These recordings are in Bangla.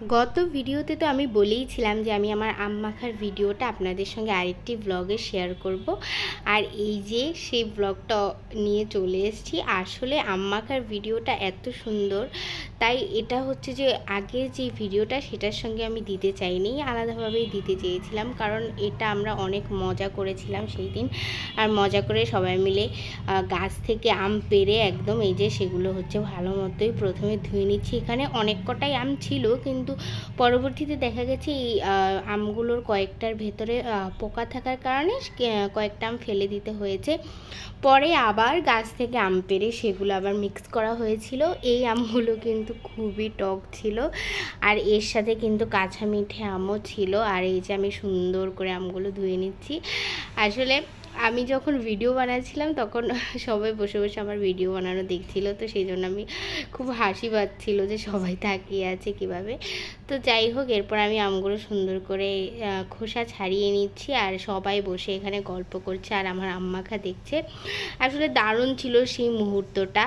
গত ভিডিওতে তো আমি বলেইছিলাম যে আমি আমার আম মাখার ভিডিওটা আপনাদের সঙ্গে আরেকটি ব্লগে শেয়ার করব। আর এই যে সেই ব্লগটা নিয়ে চলে এসেছি। আসলে আম মাখার ভিডিওটা এত সুন্দর, তাই এটা হচ্ছে যে আগের যে ভিডিওটা সেটার সঙ্গে আমি দিতে চাইনি, আলাদাভাবেই দিতে চেয়েছিলাম, কারণ এটা আমরা অনেক মজা করেছিলাম সেই দিন। আর মজা করে সবাই মিলে গাছ থেকে আম পেড়ে একদম এই যে সেগুলো হচ্ছে ভালো মতোই প্রথমে ধুয়ে নিচ্ছি। এখানে অনেক কটাই আম ছিল, কিন্তু পরবর্তীতে দেখা গেছে এই আমগুলোর কয়েকটার ভেতরে পোকা থাকার কারণে কয়েকটা আম ফেলে দিতে হয়েছে। পরে আবার গাছ থেকে আম পেড়ে সেগুলো আবার মিক্স করা হয়েছিল। এই আমগুলো কিন্তু খুবই টক ছিল, আর এর সাথে কিন্তু কাঁচা মিঠে আমও ছিল। আর এই যে আমি সুন্দর করে আমগুলো ধুয়ে নিচ্ছি। আসলে আমি যখন ভিডিও বানাচ্ছিলাম তখন সবাই বসে বসে আমার ভিডিও বানানো দেখছিল, তো সেই জন্য আমি খুব হাসি পাচ্ছিল যে সবাই তাকিয়ে আছে কীভাবে। তো যাই হোক, এরপর আমি আমগুলো সুন্দর করে খোসা ছাড়িয়ে নিচ্ছি, আর সবাই বসে এখানে গল্প করছে আর আমার আম মাখা দেখছে। আসলে দারুণ ছিল সেই মুহূর্তটা।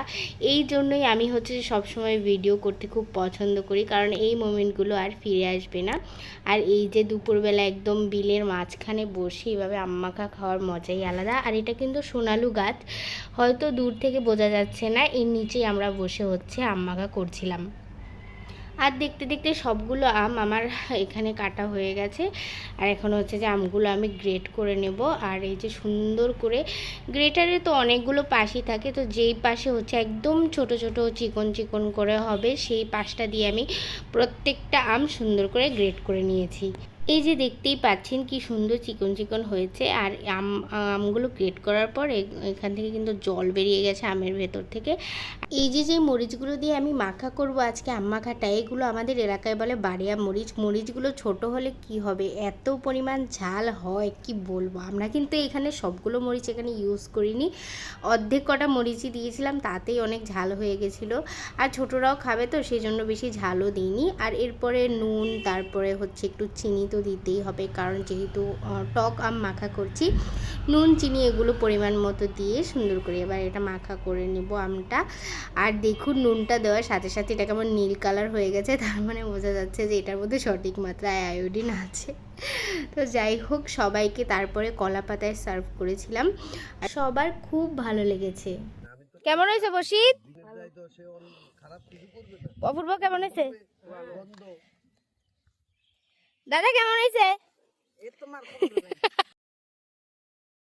এই জন্যই আমি হচ্ছে সবসময় ভিডিও করতে খুব পছন্দ করি, কারণ এই মোমেন্টগুলো আর ফিরে আসবে না। আর এই যে দুপুরবেলা একদম বিলের মাঝখানে বসে এভাবে আম মাখা খাওয়ার মজাই আলাদা। আর এটা কিন্তু সোনালু গাছ, হয়তো দূর থেকে বোঝা যাচ্ছে না, এর নিচেই আমরা বসে হচ্ছে আম মাখা করছিলাম। আর দেখতে দেখতে সবগুলো আম আমার এখানে কাটা হয়ে গেছে। আর এখন হচ্ছে যে আমগুলো আমি গ্রেট করে নেব। আর এই যে সুন্দর করে গ্রেটারে তো অনেকগুলো পাশই থাকে, তো যেই পাশে হচ্ছে একদম ছোট ছোট চিকন চিকন করে হবে সেই পাশটা দিয়ে আমি প্রত্যেকটা আম সুন্দর করে গ্রেট করে নিয়েছি। এই যে দেখতেই পাচ্ছেন কি সুন্দর চিকন চিকন হয়েছে। আর আমগুলো গ্রেট করার পর এখান থেকে কিন্তু জল বেরিয়ে গেছে আমের ভেতর থেকে। এই যে মরিচগুলো দিয়ে আমি মাখা করব আজকে আম মাখাটা, এগুলো আমাদের এলাকায় বলে বাড়িয়া মরিচ। মরিচগুলো ছোট হলে কি হবে, এত পরিমাণ ঝাল হয় কি বলবো। আমরা কিন্তু এখানে সবগুলো মরিচ এখানে ইউজ করিনি, অর্ধেক কটা মরিচই দিয়েছিলাম, তাতেই অনেক ঝাল হয়ে গেছিলো। আর ছোটরাও খাবে তো সেই জন্য বেশি ঝালও দিইনি। আর এরপরে নুন, তারপরে হচ্ছে একটু চিনি তো দিতেই হবে, কারণ যেহেতু টক আম মাখা করছি, নুন চিনি এগুলো পরিমাণ মতো দিয়ে সুন্দর করে এবার এটা মাখা করে নেব আমটা। আর দেখুন নুনটা দেওয়ার সাথে সাথে এটা কেমন নীল কালার হয়ে গেছে, তার মানে বোঝা যাচ্ছে যে এটার মধ্যে সঠিক মাত্রায় আয়োডিন আছে। তো যাই হোক, সবাইকে তারপরে কলা পাতায় সার্ভ করেছিলাম, আর সবার খুব ভালো লেগেছে। কেমন হয়েছে বসিত? অপূর্ব কেমন হয়েছে? দাদা কেমন হয়েছে?